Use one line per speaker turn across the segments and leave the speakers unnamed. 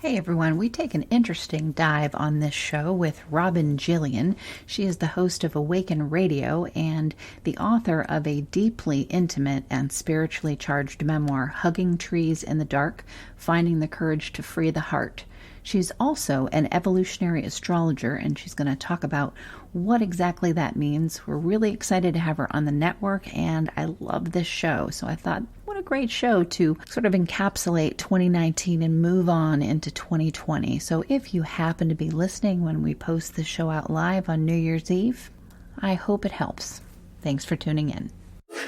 Hey everyone, we take an interesting dive on this show with Robin Jillian. She is the host of Awaken Radio and the author of a deeply intimate and spiritually charged memoir, Hugging Trees in the Dark, Finding the Courage to Free the Heart. She's also an evolutionary astrologer, and she's going to talk about what exactly that means. We're really excited to have her on the network, and I love this show. So I thought, what a great show to sort of encapsulate 2019 and move on into 2020. So if you happen to be listening when we post the show out live on New Year's Eve, I hope it helps. Thanks for tuning in.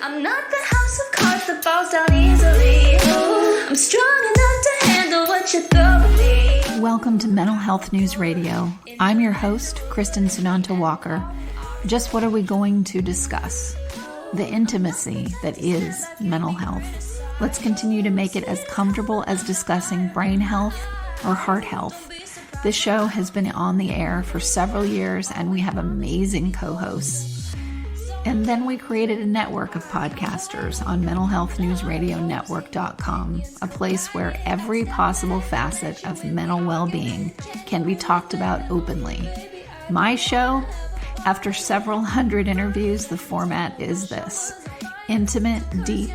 I'm not the house of cards that falls down easily. I'm strong enough to handle what you throw at me.
Welcome to Mental Health News Radio. I'm your host, Kristin Sunanta Walker. Just what are we going to discuss? The intimacy that is mental health. Let's continue to make it as comfortable as discussing brain health or heart health. This show has been on the air for several years, and we have amazing co-hosts. And then we created a network of podcasters on mentalhealthnewsradionetwork.com, a place where every possible facet of mental well-being can be talked about openly. My show, after several hundred interviews, the format is this: intimate, deep,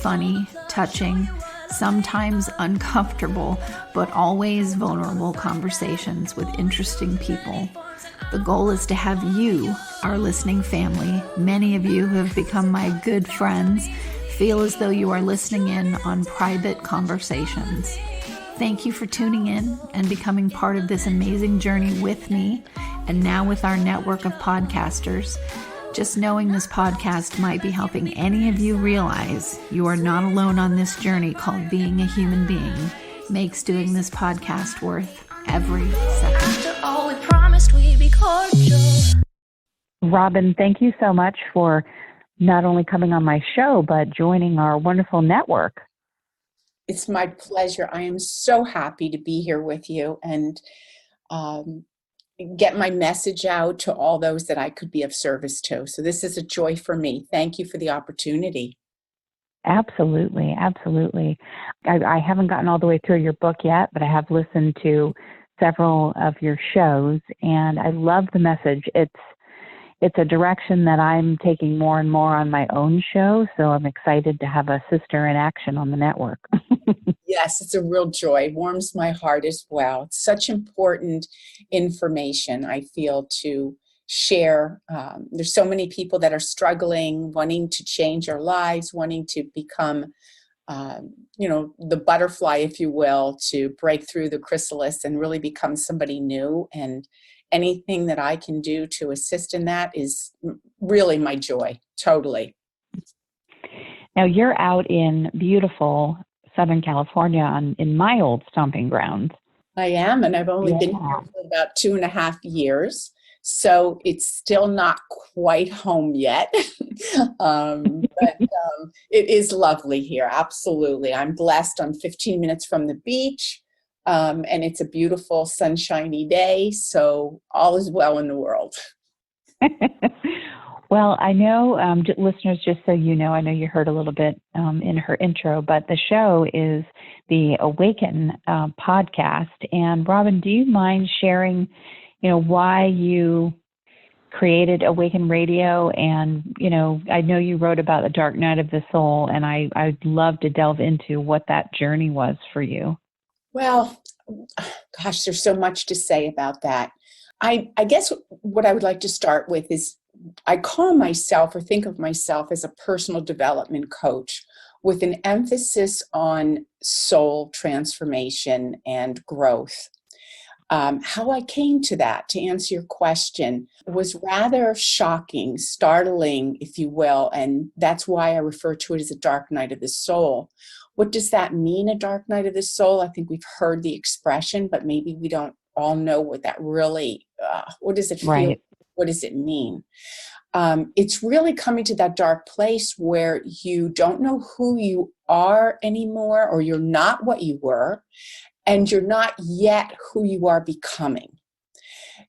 funny, touching, sometimes uncomfortable, but always vulnerable conversations with interesting people. The goal is to have you, our listening family, many of you who have become my good friends, feel as though you are listening in on private conversations. Thank you for tuning in and becoming part of this amazing journey with me, and now with our network of podcasters. Just knowing this podcast might be helping any of you realize you are not alone on this journey called being a human being makes doing this podcast worth every second.
After all we promised, we'd be cordial.
Robin, thank you so much for not only coming on my show, but joining our wonderful network.
It's my pleasure. I am so happy to be here with you and get my message out to all those that I could be of service to. So this is a joy for me. Thank you for the opportunity.
Absolutely, absolutely. I haven't gotten all the way through your book yet, but I have listened to several of your shows, and I love the message. It's a direction that I'm taking more and more on my own show, so I'm excited to have a sister in action on the network.
Yes, it's a real joy. Warms my heart as well. It's such important information, I feel, to share. There's so many people that are struggling, wanting to change their lives, wanting to become, the butterfly, if you will, to break through the chrysalis and really become somebody new. And anything that I can do to assist in that is really my joy. Totally.
Now you're out in beautiful Southern California in my old stomping grounds.
I am, and I've only been here for about 2.5 years. So it's still not quite home yet, but it is lovely here. Absolutely. I'm blessed. I'm 15 minutes from the beach, and it's a beautiful sunshiny day. So all is well in the world.
Well, I know, listeners, just so you know, I know you heard a little bit in her intro, but the show is the Awaken podcast. And Robin, do you mind sharing why you created Awaken Radio? And, I know you wrote about the dark night of the soul, and I'd love to delve into what that journey was for you.
Well, gosh, there's so much to say about that. I guess what I would like to start with is I call myself or think of myself as a personal development coach with an emphasis on soul transformation and growth. How I came to that, to answer your question, was rather shocking, startling, if you will, and that's why I refer to it as a dark night of the soul. What does that mean, a dark night of the soul? I think we've heard the expression, but maybe we don't all know what that really, what does it feel?
Right.
What does it mean? It's really coming to that dark place where you don't know who you are anymore, or you're not what you were, and you're not yet who you are becoming.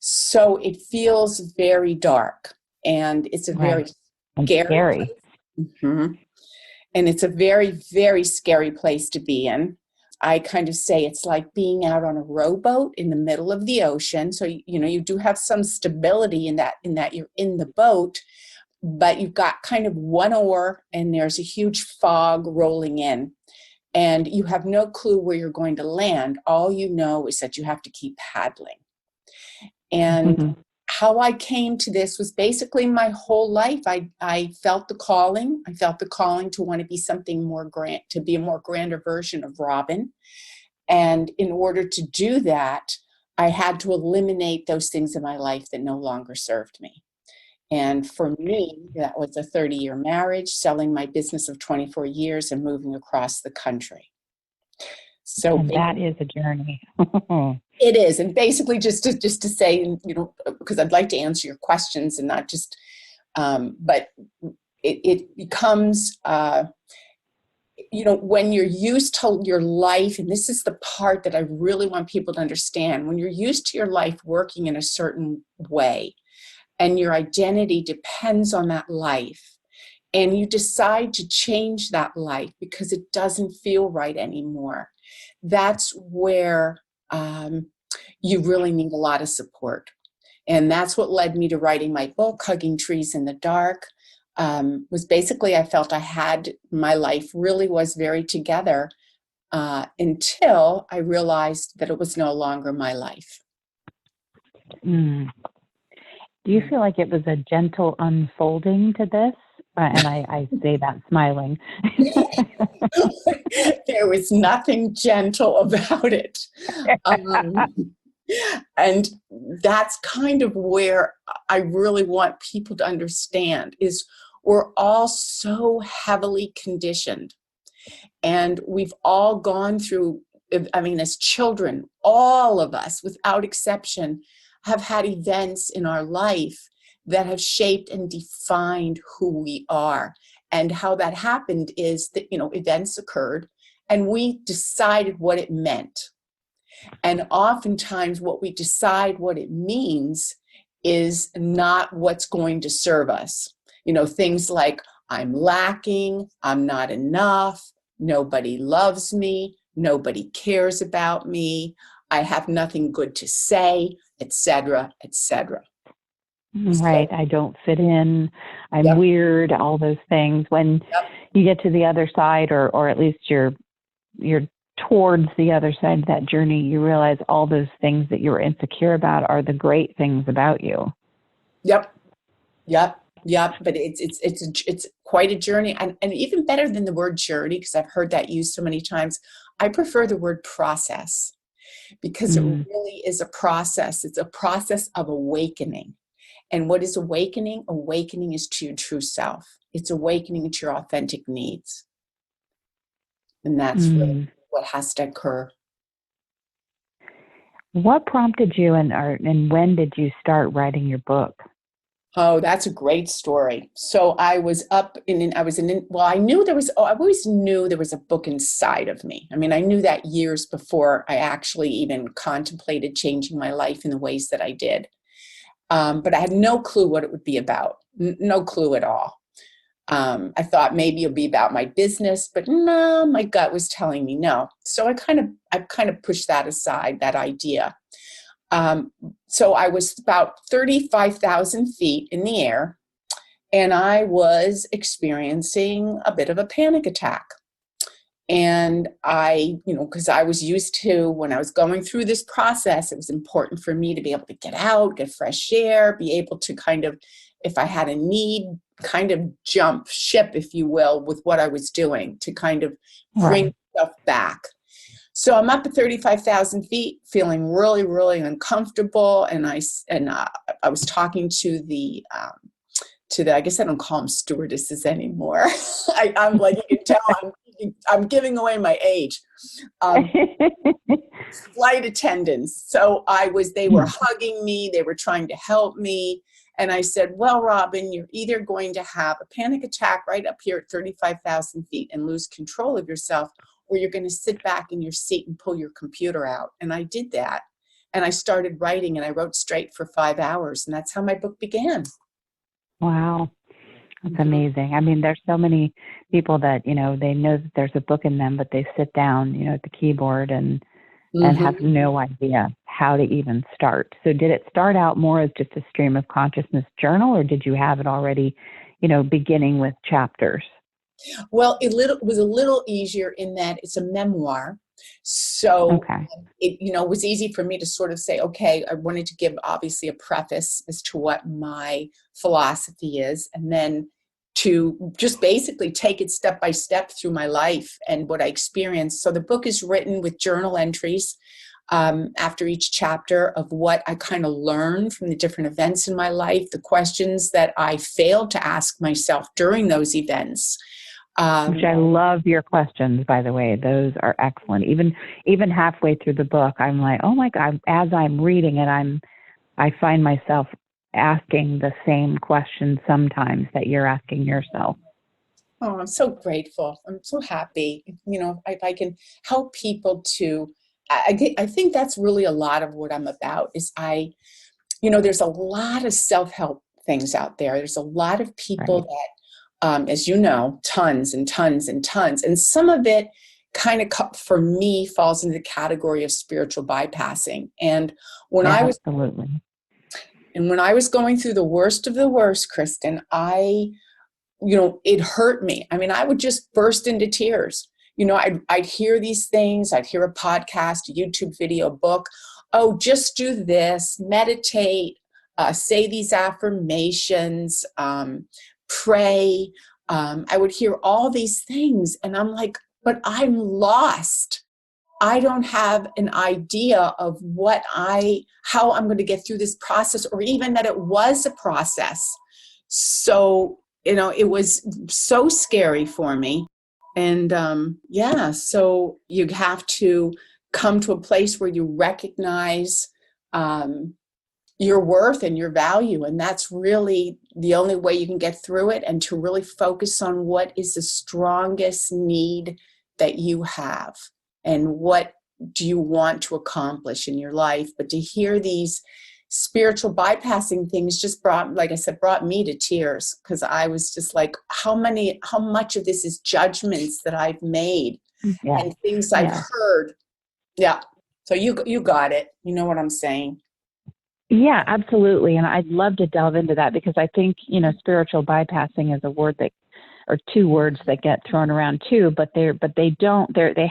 So it feels very dark, and it's a very scary. Mm-hmm. And it's a very, very scary place to be in. I kind of say it's like being out on a rowboat in the middle of the ocean. So, you do have some stability in that you're in the boat, but you've got kind of one oar and there's a huge fog rolling in and you have no clue where you're going to land. All you know is that you have to keep paddling. And how I came to this was basically my whole life. I felt the calling. I felt the calling to want to be something more grand, to be a more grander version of Robin. And in order to do that, I had to eliminate those things in my life that no longer served me. And for me, that was a 30-year marriage, selling my business of 24 years and moving across the country. So
and that is a journey.
It is. And basically just to say, because I'd like to answer your questions and not just, but it becomes, when you're used to your life, and this is the part that I really want people to understand, when you're used to your life working in a certain way and your identity depends on that life, and you decide to change that life because it doesn't feel right anymore, that's where you really need a lot of support. And that's what led me to writing my book, Hugging Trees in the Dark, was basically I felt my life really was very together until I realized that it was no longer my life.
Do you feel like it was a gentle unfolding to this? And I say that smiling.
There was nothing gentle about it. And that's kind of where I really want people to understand is we're all so heavily conditioned. And we've all gone through, as children, all of us, without exception, have had events in our life that have shaped and defined who we are. And how that happened is that, events occurred and we decided what it meant. And oftentimes what we decide what it means is not what's going to serve us. Things like I'm lacking, I'm not enough, nobody loves me, nobody cares about me, I have nothing good to say, etc., etc.
Right. I don't fit in. I'm weird, all those things. When you get to the other side, or at least you're towards the other side of that journey, you realize all those things that you were insecure about are the great things about you. Yep.
But it's quite a journey. And even better than the word journey, because I've heard that used so many times, I prefer the word process, because it really is a process. It's a process of awakening. And what is awakening? Awakening is to your true self. It's awakening to your authentic needs. And that's really what has to occur.
What prompted you and when did you start writing your book?
Oh, that's a great story. So I was I always knew there was a book inside of me. I knew that years before I actually even contemplated changing my life in the ways that I did. But I had no clue what it would be about. No clue at all. I thought maybe it'll be about my business, but no, my gut was telling me no. So I kind of pushed that aside, that idea. So I was about 35,000 feet in the air, and I was experiencing a bit of a panic attack. And because I was used to, when I was going through this process, it was important for me to be able to get out, get fresh air, be able to kind of, if I had a need, kind of jump ship, if you will, with what I was doing to kind of bring myself back. So I'm up at 35,000 feet, feeling really, really uncomfortable. And I was talking to the, I guess I don't call them stewardesses anymore. I'm like, you can tell I'm giving away my age. Flight attendants. So they were hugging me. They were trying to help me. And I said, well, Robin, you're either going to have a panic attack right up here at 35,000 feet and lose control of yourself, or you're going to sit back in your seat and pull your computer out. And I did that. And I started writing, and I wrote straight for 5 hours. And that's how my book began.
Wow. That's amazing. I mean, there's so many people that, they know that there's a book in them, but they sit down, at the keyboard and have no idea how to even start. So did it start out more as just a stream of consciousness journal, or did you have it already, beginning with chapters?
Well, it was a little easier in that it's a memoir. So it was easy for me to sort of say, okay, I wanted to give obviously a preface as to what my philosophy is, and then to just basically take it step by step through my life and what I experienced. So the book is written with journal entries after each chapter of what I kind of learned from the different events in my life, the questions that I failed to ask myself during those events.
Which I love your questions, by the way. Those are excellent. Even halfway through the book, I'm like, oh my God, as I'm reading it, I find myself asking the same question sometimes that you're asking yourself.
Oh, I'm so grateful. I'm so happy. If I can help people to, I think that's really a lot of what I'm about is there's a lot of self-help things out there. There's a lot of people that, as you know, tons and tons and tons. And some of it kind of, for me, falls into the category of spiritual bypassing. And when I was going through the worst of the worst, Kristin, it hurt me. I mean, I would just burst into tears. I'd hear these things. I'd hear a podcast, a YouTube video, book. Oh, just do this, meditate, say these affirmations, pray. I would hear all these things, and I'm like, but I'm lost. I don't have an idea of how I'm going to get through this process, or even that it was a process. So, it was so scary for me. And so you have to come to a place where you recognize your worth and your value. And that's really the only way you can get through it, and to really focus on what is the strongest need that you have and what do you want to accomplish in your life. But to hear these spiritual bypassing things just brought me to tears, because I was just like, how much of this is judgments that I've made and things I've heard. Yeah. So you got it. You know what I'm saying?
Yeah, absolutely. And I'd love to delve into that, because I think, spiritual bypassing is a word or two words that get thrown around too, but they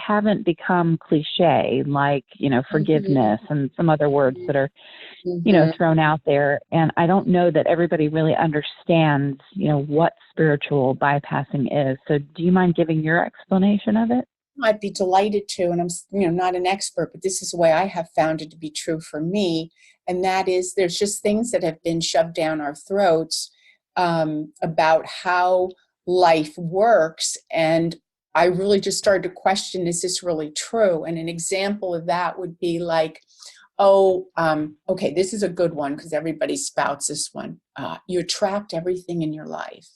haven't become cliche, like, forgiveness and some other words that are, thrown out there. And I don't know that everybody really understands, what spiritual bypassing is. So do you mind giving your explanation of it?
I'd be delighted to, and I'm, not an expert, but this is the way I have found it to be true for me. And that is, there's just things that have been shoved down our throats about how life works. And I really just started to question, is this really true? And an example of that would be like, okay, this is a good one because everybody spouts this one. You attract everything in your life.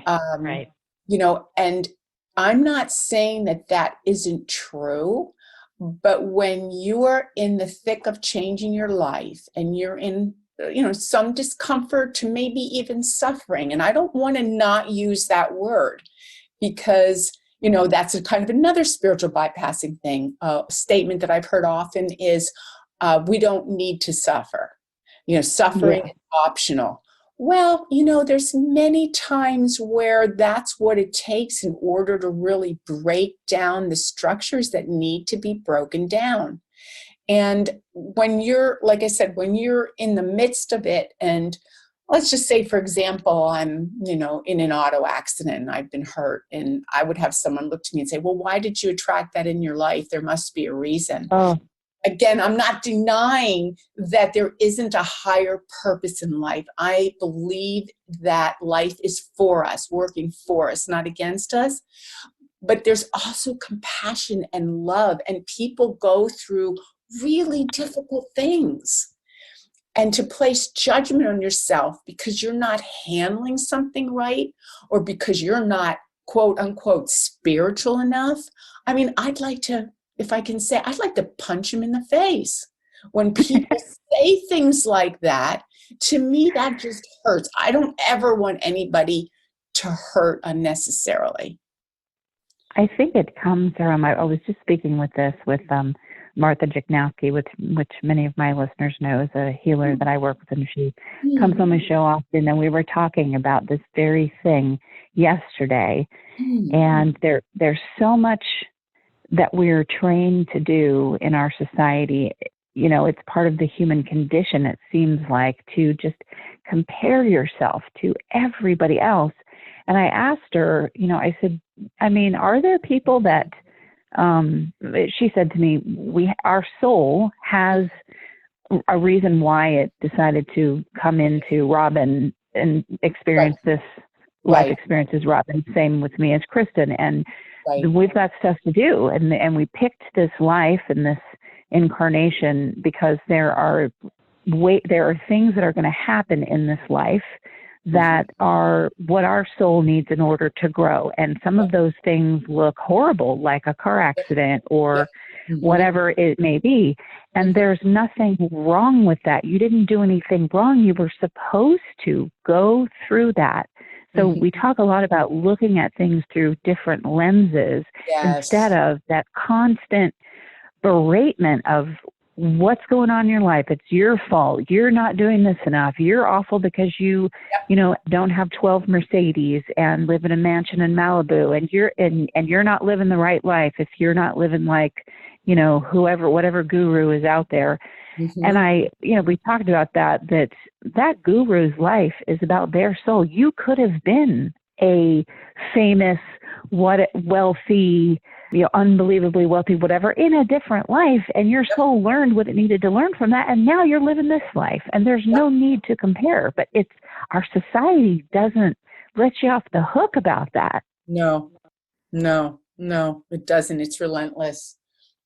Right.
And I'm not saying that isn't true, but when you are in the thick of changing your life and you're in, some discomfort to maybe even suffering, and I don't want to not use that word because, that's a kind of another spiritual bypassing thing. A statement that I've heard often is, we don't need to suffer. Suffering is optional. Well, there's many times where that's what it takes in order to really break down the structures that need to be broken down. And when you're, like I said, when you're in the midst of it, and let's just say, for example, I'm, in an auto accident and I've been hurt, and I would have someone look to me and say, well, why did you attract that in your life? There must be a reason.
Oh.
Again, I'm not denying that there isn't a higher purpose in life. I believe that life is for us, working for us, not against us. But there's also compassion and love, and people go through really difficult things. And to place judgment on yourself because you're not handling something right, or because you're not, quote unquote, spiritual enough. I mean, if I can say, I'd like to punch him in the face. When people say things like that, to me, that just hurts. I don't ever want anybody to hurt unnecessarily.
I think it comes from, I was just speaking with Martha Jachnowski, which many of my listeners know is a healer that I work with, and she comes on my show often, and we were talking about this very thing yesterday. And there's so much that we're trained to do in our society. You know, it's part of the human condition, it seems like, to just compare yourself to everybody else. And I asked her, you know, I said, I mean, are there people that, she said to me, our soul has a reason why it decided to come into Robin and experience this life experience as Robin. Same with me as Kristin. And we've got stuff to do. And we picked this life and this incarnation because there are things that are going to happen in this life that are what our soul needs in order to grow. And some of those things look horrible, like a car accident or whatever it may be. And there's nothing wrong with that. You didn't do anything wrong. You were supposed to go through that. So we talk a lot about looking at things through different lenses instead of that constant beratement of what's going on in your life. It's your fault. You're not doing this enough. You're awful because you know, don't have 12 Mercedes and live in a mansion in Malibu, and you're not living the right life if you're not living like, you know, whatever guru is out there. And we talked about that guru's life is about their soul. You could have been a famous, wealthy, you know, unbelievably wealthy, whatever, in a different life, and your soul learned what it needed to learn from that, and now you're living this life, and there's no need to compare. But it's our society doesn't let you off the hook about that. No, it doesn't. It's relentless.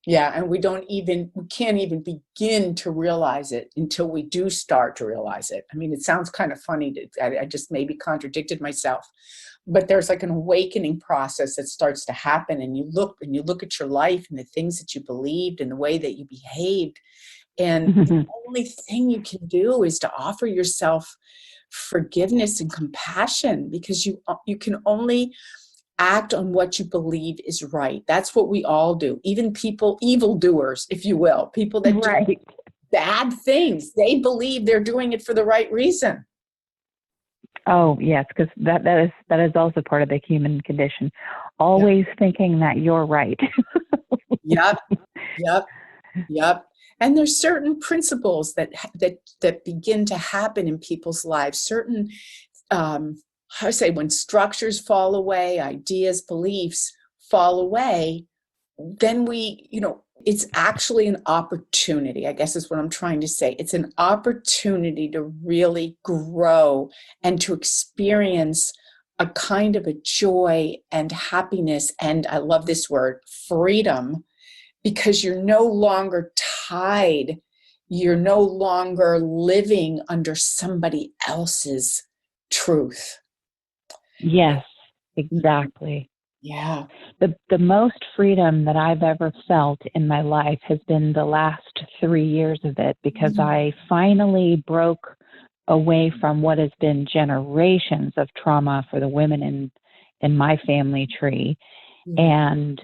Yeah, and we can't even begin to realize it until we do start to realize it. I mean, it sounds kind of funny. I just maybe contradicted myself, but there's like an awakening process that starts to happen, and you look at your life and the things that you believed and the way that you behaved, and the only thing you can do is to offer yourself forgiveness and compassion, because you can only act on what you believe is right. That's what we all do. Even people, evildoers, if you will, people that do bad things, they believe they're doing it for the right reason. Oh, yes, because that is also part of the human condition. Always thinking that you're right. Yep. And there's certain principles that begin to happen in people's lives. Certain when structures fall away, ideas, beliefs fall away, then it's actually an opportunity, I guess is what I'm trying to say. It's an opportunity to really grow and to experience a kind of a joy and happiness, and I love this word, freedom, because you're no longer tied. You're no longer living under somebody else's truth. Yes, exactly. Yeah. The most freedom that I've ever felt in my life has been the last 3 years of it, because I finally broke away from what has been generations of trauma for the women in my family tree, and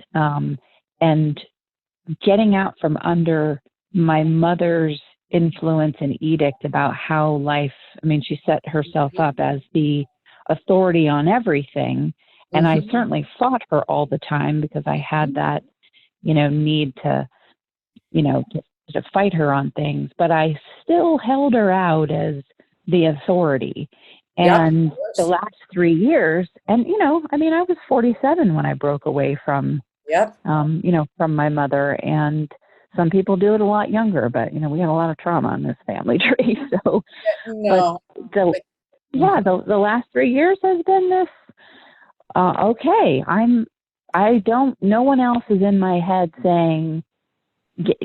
getting out from under my mother's influence and edict about how life, I mean, she set herself up as the authority on everything. And I certainly fought her all the time because I had that, need to fight her on things, but I still held her out as the authority. And the last 3 years, and, I was 47 when I broke away from, from my mother, and some people do it a lot younger, but, we got a lot of trauma in this family tree. So, the last 3 years has been this, no one else is in my head saying,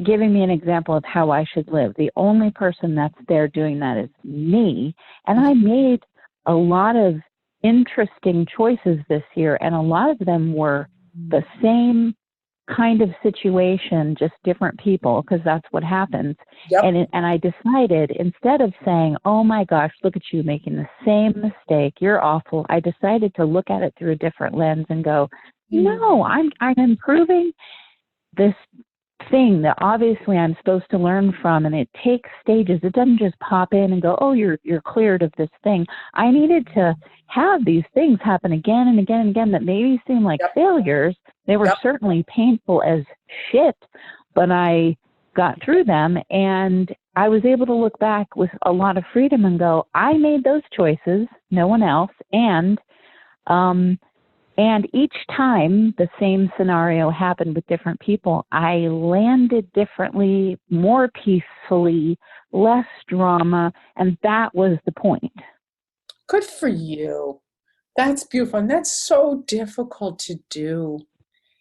giving me an example of how I should live. The only person that's there doing that is me. And I made a lot of interesting choices this year, and a lot of them were the same kind of situation, just different people, because that's what happens.
Yep.
And I decided, instead of saying, oh my gosh, look at you making the same mistake, you're awful, I decided to look at it through a different lens and go, no, I'm improving this thing that obviously I'm supposed to learn from, and it takes stages. It doesn't just pop in and go, oh, you're cleared of this thing. I needed to have these things happen again and again and again that maybe seem like failures. They were certainly painful as shit, but I got through them, and I was able to look back with a lot of freedom and go, I made those choices, no one else. And each time the same scenario happened with different people, I landed differently, more peacefully, less drama, and that was the point.
Good for you. That's beautiful. And that's so difficult to do.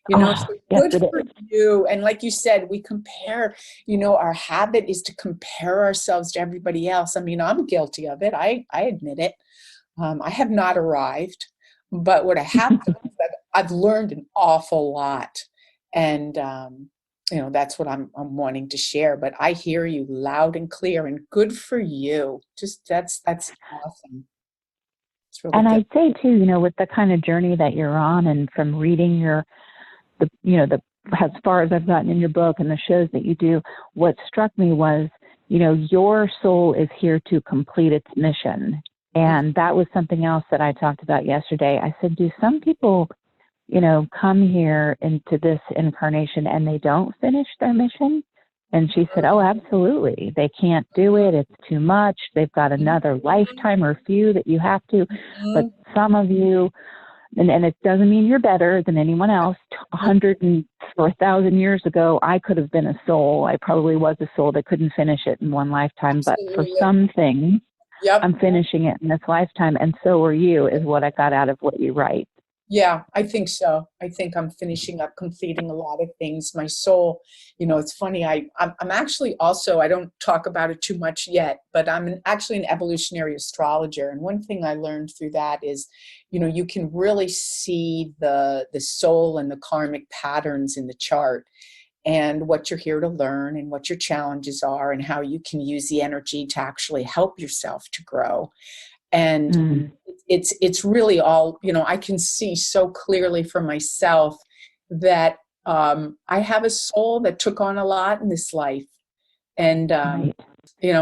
So good for you. And like you said, we compare, our habit is to compare ourselves to everybody else. I mean, I'm guilty of it. I admit it. I have not arrived. But what I have done is that I've learned an awful lot. And, that's what I'm wanting to share. But I hear you loud and clear, and good for you. Just that's awesome. It's really
and
good.
I'd say too, with the kind of journey that you're on, and from reading as far as I've gotten in your book and the shows that you do, what struck me was, your soul is here to complete its mission. And that was something else that I talked about yesterday. I said, do some people, come here into this incarnation and they don't finish their mission? And she said, oh, absolutely. They can't do it. It's too much. They've got another lifetime or few that you have to. But some of you, and it doesn't mean you're better than anyone else. 100 or 1,000 years ago, I could have been a soul. I probably was a soul that couldn't finish it in one lifetime.
Absolutely.
But for some things, I'm finishing it in this lifetime, and so are you, is what I got out of what you write.
Yeah, I think so. I think I'm finishing up, completing a lot of things. My soul, it's funny. I'm actually also, I don't talk about it too much yet, but I'm actually an evolutionary astrologer. And one thing I learned through that is, you can really see the soul and the karmic patterns in the chart, and what you're here to learn, and what your challenges are, and how you can use the energy to actually help yourself to grow. And it's really all, I can see so clearly for myself that I have a soul that took on a lot in this life. And,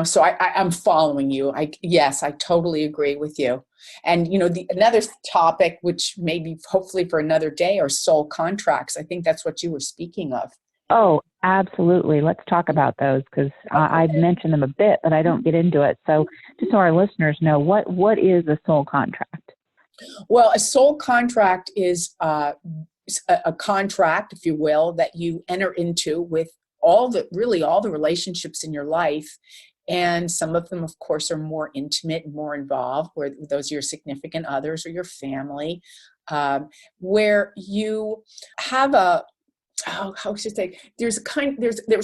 so I'm following you. Yes, I totally agree with you. And, another topic, which maybe hopefully for another day, are soul contracts. I think that's what you were speaking of.
Oh, absolutely. Let's talk about those, because I've mentioned them a bit, but I don't get into it. So just so our listeners know, what is a soul contract?
Well, a soul contract is a contract, if you will, that you enter into with all the relationships in your life. And some of them, of course, are more intimate and more involved, where those are your significant others or your family, where you have how should I say? There's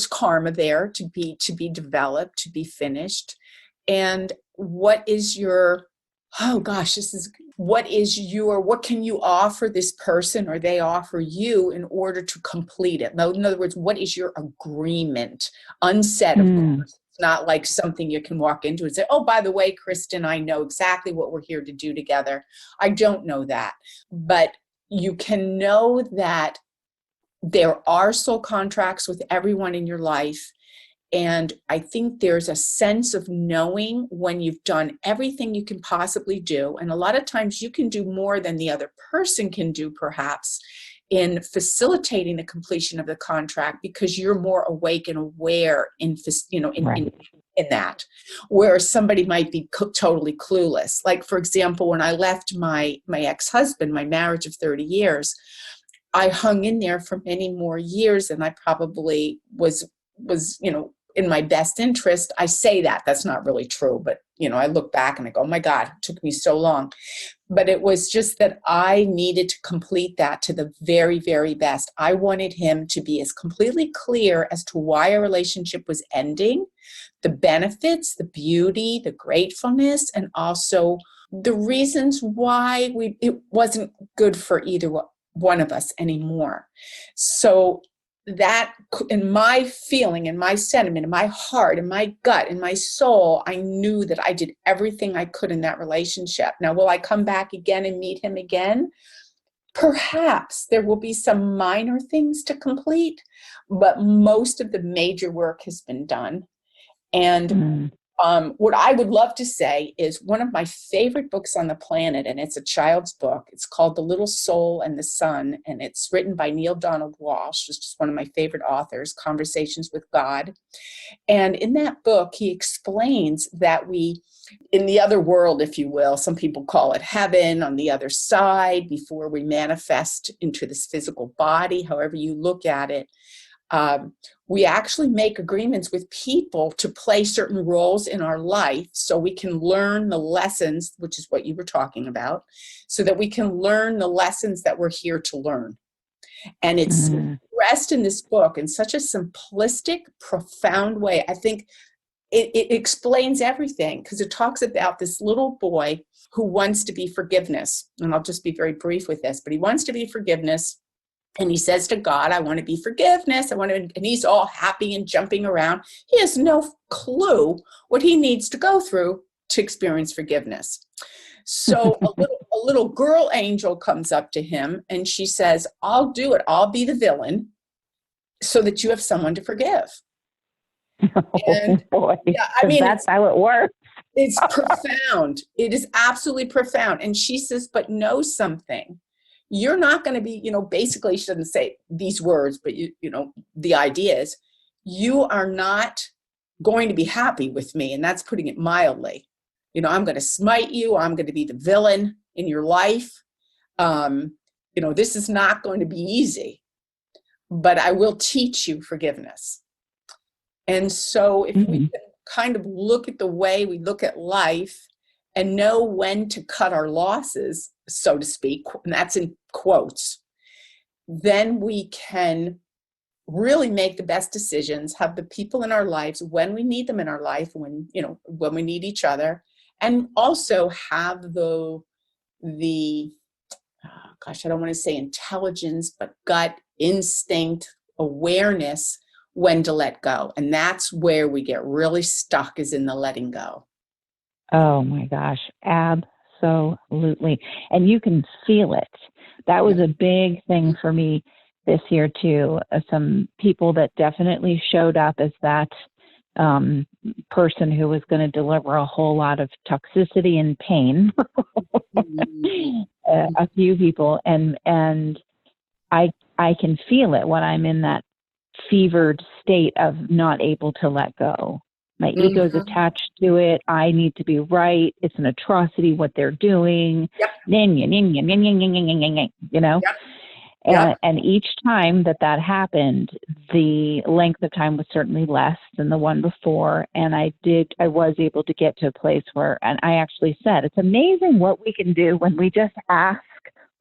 karma there to be developed, to be finished. And what can you offer this person, or they offer you, in order to complete it? Now, in other words, what is your agreement? Unsaid, of course. It's not like something you can walk into and say, oh, by the way, Kristin, I know exactly what we're here to do together. I don't know that. But you can know that there are soul contracts with everyone in your life. And I think there's a sense of knowing when you've done everything you can possibly do. And a lot of times you can do more than the other person can do, perhaps, in facilitating the completion of the contract, because you're more awake and aware in that, whereas somebody might be totally clueless. Like, for example, when I left my ex-husband, my marriage of 30 years, I hung in there for many more years than I probably was, in my best interest. I say that's not really true, but, I look back and I go, oh my God, it took me so long. But it was just that I needed to complete that to the very, very best. I wanted him to be as completely clear as to why our relationship was ending, the benefits, the beauty, the gratefulness, and also the reasons why it wasn't good for either one of us anymore. So that in my feeling, in my sentiment, in my heart, in my gut, in my soul, I knew that I did everything I could in that relationship. Now, will I come back again and meet him again? Perhaps there will be some minor things to complete, but most of the major work has been done. And what I would love to say is one of my favorite books on the planet, and it's a child's book. It's called The Little Soul and the Sun, and it's written by Neil Donald Walsh, who's just one of my favorite authors, Conversations with God. And in that book, he explains that we, in the other world, if you will, some people call it heaven, on the other side, before we manifest into this physical body, however you look at it, we actually make agreements with people to play certain roles in our life so we can learn the lessons, which is what you were talking about, so that we can learn the lessons that we're here to learn. And it's expressed in this book in such a simplistic, profound way. I think it explains everything, because it talks about this little boy who wants to be forgiveness. And I'll just be very brief with this, but he wants to be forgiveness. And he says to God, I want to be forgiveness. And he's all happy and jumping around. He has no clue what he needs to go through to experience forgiveness. So a little girl angel comes up to him and she says, I'll do it. I'll be the villain so that you have someone to forgive. And,
boy,
yeah, I mean,
that's how it works.
It's profound. It is absolutely profound. And she says, but know something. You're not going to be, basically she doesn't say these words, but the idea is you are not going to be happy with me. And that's putting it mildly. I'm going to smite you. I'm going to be the villain in your life. This is not going to be easy, but I will teach you forgiveness. And so if we can kind of look at the way we look at life and know when to cut our losses, so to speak, and that's in quotes, then we can really make the best decisions, have the people in our lives when we need them in our life, when we need each other, and also have the I don't want to say intelligence, but gut, instinct, awareness when to let go. And that's where we get really stuck, is in the letting go.
Oh my gosh, absolutely. And you can feel it. That was a big thing for me this year too. Some people that definitely showed up as that person who was going to deliver a whole lot of toxicity and pain. A few people, and I can feel it when I'm in that fevered state of not able to let go. My ego's attached to it. I need to be right. It's an atrocity what they're doing.
Yep.
And each time that happened, the length of time was certainly less than the one before. And I was able to get to a place where, and I actually said, it's amazing what we can do when we just ask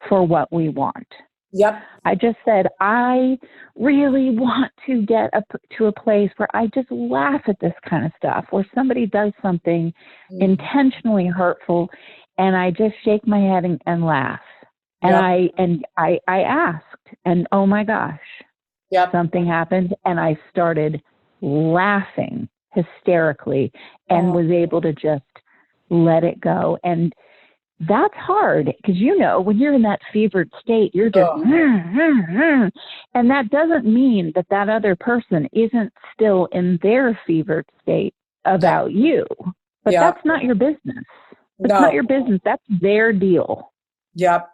for what we want.
Yep.
I just said, I really want to get to a place where I just laugh at this kind of stuff, where somebody does something intentionally hurtful and I just shake my head and laugh. And I asked, and oh my gosh, something happened, and I started laughing hysterically and was able to just let it go. And that's hard, because when you're in that fevered state, you're just and that doesn't mean that other person isn't still in their fevered state about you, but that's not your business. It's not your business. That's their deal.
Yep.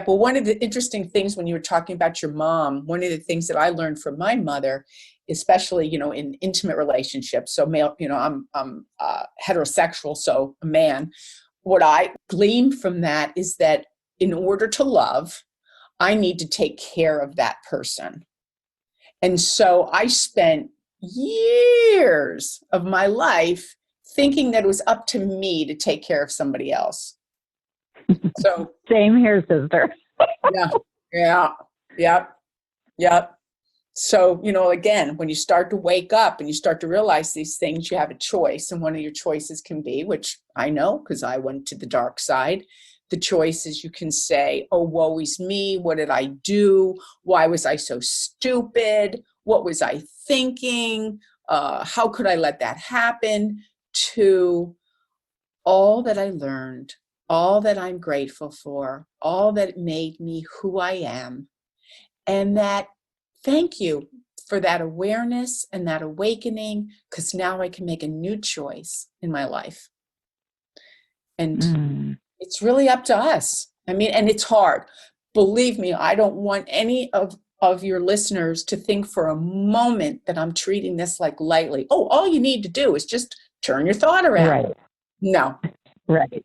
Well, one of the interesting things when you were talking about your mom, one of the things that I learned from my mother, especially, in intimate relationships, so male, I'm heterosexual, so a man, what I gleaned from that is that in order to love, I need to take care of that person. And so I spent years of my life thinking that it was up to me to take care of somebody else. So
same here, sister.
Yep. So, again, when you start to wake up and you start to realize these things, you have a choice. And one of your choices can be, which I know because I went to the dark side, the choices. You can say, oh, woe is me. What did I do? Why was I so stupid? What was I thinking? How could I let that happen? To all that I learned, all that I'm grateful for, all that made me who I am. And that, thank you for that awareness and that awakening, because now I can make a new choice in my life. And it's really up to us. I mean, and it's hard. Believe me, I don't want any of your listeners to think for a moment that I'm treating this like lightly. Oh, all you need to do is just turn your thought around.
Right.
No.
Right.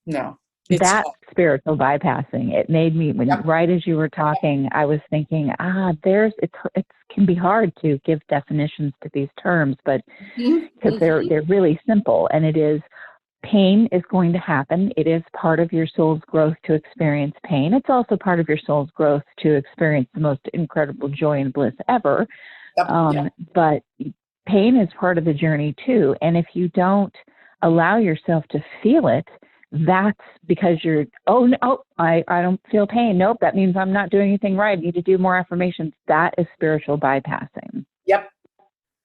No.
That spiritual bypassing, it made me, right as you were talking, I was thinking, it can be hard to give definitions to these terms, but because they're really simple, and it is, pain is going to happen. It is part of your soul's growth to experience pain. It's also part of your soul's growth to experience the most incredible joy and bliss ever. But pain is part of the journey too. And if you don't allow yourself to feel it, that's because you're, I don't feel pain. Nope, that means I'm not doing anything right. I need to do more affirmations. That is spiritual bypassing.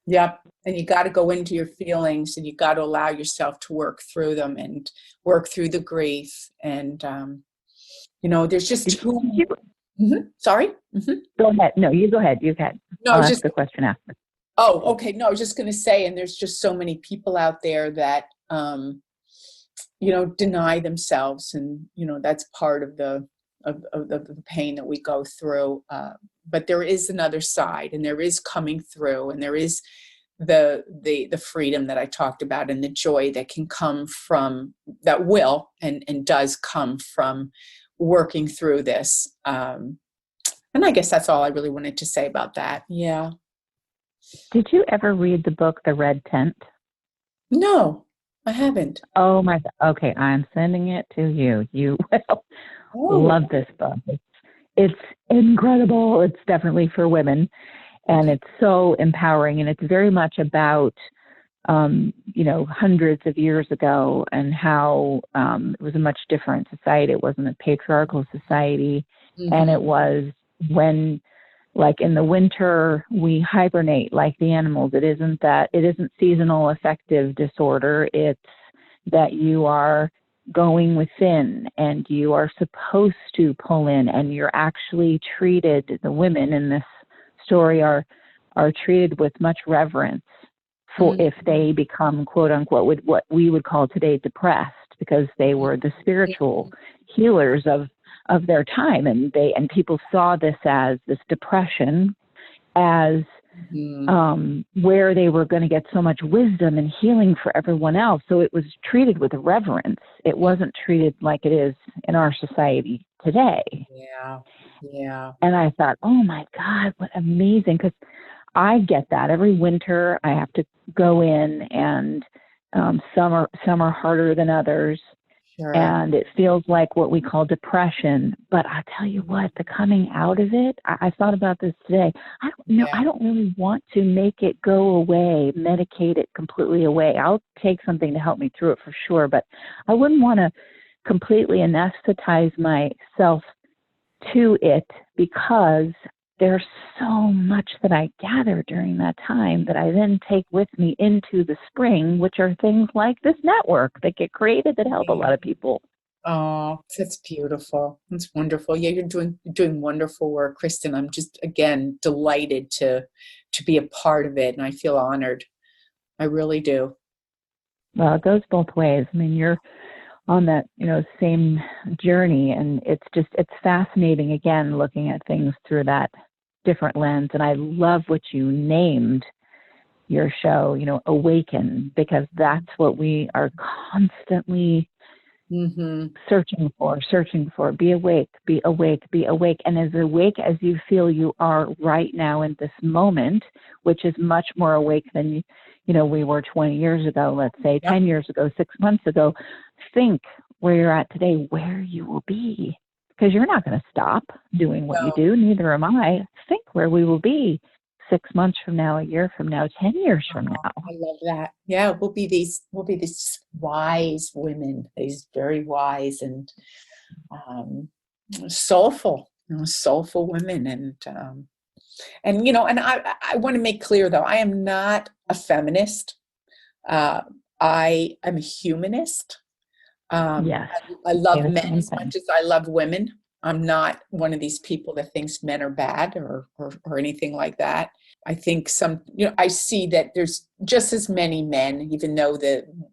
Yep. And you got to go into your feelings, and you got to allow yourself to work through them and work through the grief. And, there's just too... Sorry?
Go ahead. No, you go ahead. You go ahead.
No,
I'll ask the question after.
Oh, okay. No, I was just going to say, and there's just so many people out there that, deny themselves. And, that's part of the pain that we go through. But there is another side, and there is coming through, and there is the freedom that I talked about, and the joy that can come from, that will and does come from working through this. And I guess that's all I really wanted to say about that. Yeah.
Did you ever read the book, The Red Tent?
No, I haven't.
Oh my God. Okay, I'm sending it to you. You will love this book. It's incredible. It's definitely for women, and it's so empowering, and it's very much about, hundreds of years ago, and how it was a much different society. It wasn't a patriarchal society, and it was when, like in the winter, we hibernate like the animals. It isn't seasonal affective disorder. It's that you are going within, and you are supposed to pull in, and you're actually treated, the women in this story are treated with much reverence for if they become, quote unquote, what we would call today depressed, because they were the spiritual healers of their time, and people saw this depression as where they were going to get so much wisdom and healing for everyone else. So it was treated with reverence. It wasn't treated like it is in our society today. Yeah. And I thought, oh my God, what amazing. Because I get that every winter I have to go in, and some are harder than others. Sure. And it feels like what we call depression. But I tell you what, the coming out of it, I thought about this today. I don't know. I don't really want to make it go away, medicate it completely away. I'll take something to help me through it for sure. But I wouldn't want to completely anesthetize myself to it, because there's so much that I gather during that time that I then take with me into the spring, which are things like this network that get created that help a lot of people.
Oh, that's beautiful. That's wonderful. Yeah, you're doing wonderful work, Kristin. I'm just, again, delighted to be a part of it, and I feel honored. I really do.
Well, it goes both ways. I mean, you're on that, same journey, and it's fascinating, again, looking at things through that different lens. And I love what you named your show, Awaken, because that's what we are constantly searching for. Be awake, be awake, be awake. And as awake as you feel you are right now in this moment, which is much more awake than we were 20 years ago, let's say 10 years ago, 6 months ago. Think where you're at today, where you will be, because you're not going to stop doing what you do. Neither am I. Think where we will be 6 months from now, a year from now, 10 years from now.
I love that. Yeah, we'll be these wise women, these very wise and soulful women. And I want to make clear, though, I am not a feminist. I am a humanist.
Yes.
I love men as much as I love women. I'm not one of these people that thinks men are bad or anything like that. I think I see that there's just as many men, even though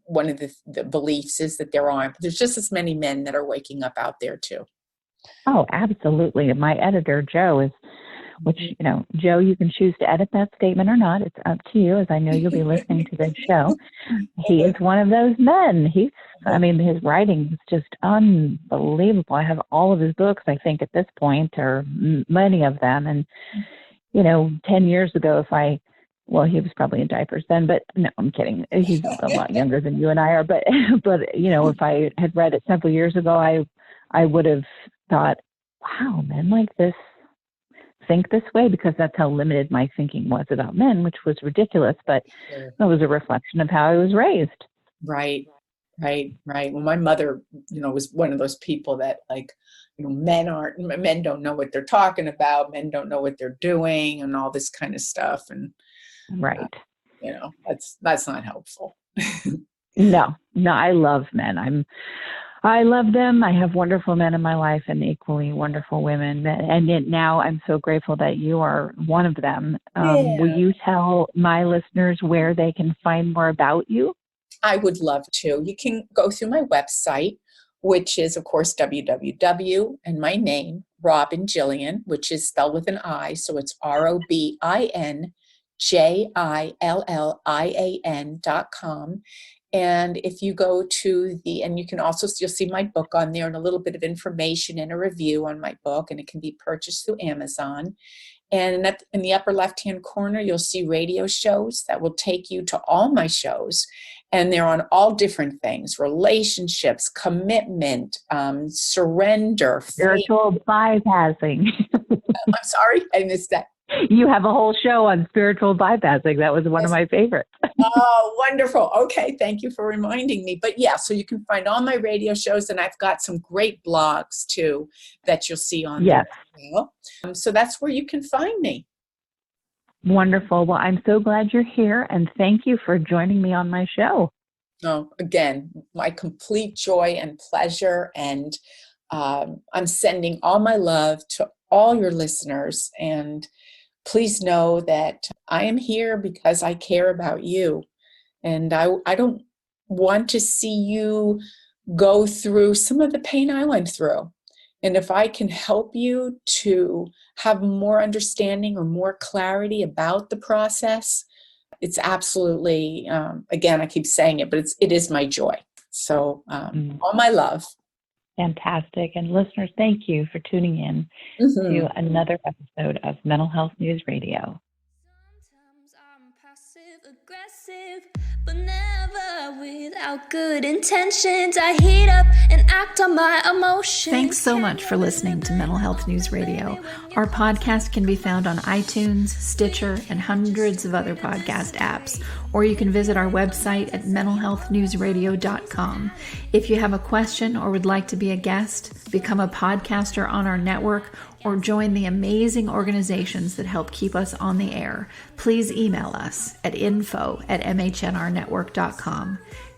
one of the beliefs is that there aren't, there's just as many men that are waking up out there too.
Oh, absolutely. My editor, Joe, Joe, you can choose to edit that statement or not. It's up to you, as I know you'll be listening to this show. He is one of those men. His writing is just unbelievable. I have all of his books, I think, at this point, or many of them. And, 10 years ago, he was probably in diapers then, but no, I'm kidding. He's a lot younger than you and I are. But if I had read it several years ago, I would have thought, wow, men like this think this way, because that's how limited my thinking was about men, which was ridiculous, but it was a reflection of how I was raised.
Right. Well, my mother, was one of those people that men don't know what they're talking about. Men don't know what they're doing and all this kind of stuff. And
right.
That's not helpful.
No, I love men. I love them. I have wonderful men in my life and equally wonderful women. And now I'm so grateful that you are one of them. Will you tell my listeners where they can find more about you?
I would love to. You can go through my website, which is, of course, www, and my name, Robin Jillian, which is spelled with an I. So it's ROBINJILLIAN.com. And if you go to you'll see my book on there and a little bit of information and a review on my book, and it can be purchased through Amazon. And in the upper left-hand corner, you'll see radio shows that will take you to all my shows. And they're on all different things: relationships, commitment, surrender,
spiritual bypassing.
I'm sorry, I missed that.
You have a whole show on spiritual bypassing. That was one of my favorites.
Oh, wonderful. Okay. Thank you for reminding me. But yeah, so you can find all my radio shows, and I've got some great blogs too that you'll see on there. So that's where you can find me.
Wonderful. Well, I'm so glad you're here, and thank you for joining me on my show.
Oh, again, my complete joy and pleasure. And I'm sending all my love to all your listeners, and please know that I am here because I care about you. And I don't want to see you go through some of the pain I went through. And if I can help you to have more understanding or more clarity about the process, it's absolutely, again, I keep saying it, but it is my joy. So all my love.
Fantastic. And listeners, thank you for tuning in to another episode of Mental Health News Radio.
Sometimes I'm passive aggressive, but never without good intentions. I heat up and act on my emotions.
Thanks so much for listening to Mental Health News Radio. Our podcast can be found on iTunes, Stitcher, and hundreds of other podcast apps. Or you can visit our website at mentalhealthnewsradio.com. If you have a question or would like to be a guest, become a podcaster on our network, or join the amazing organizations that help keep us on the air, please email us at info@mhnrnetwork.com.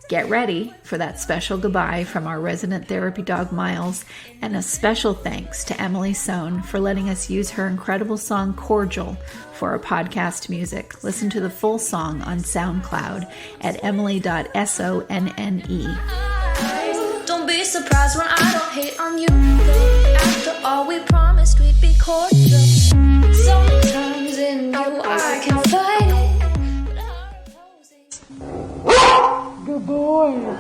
Get ready for that special goodbye from our resident therapy dog, Miles, and a special thanks to Emily Sohn for letting us use her incredible song, Cordial, for our podcast music. Listen to the full song on SoundCloud at emily.sonne.
Don't be surprised when I don't hate on you. After all, we promised we'd be cordial. Sometimes in you I can fight it.
Good boy.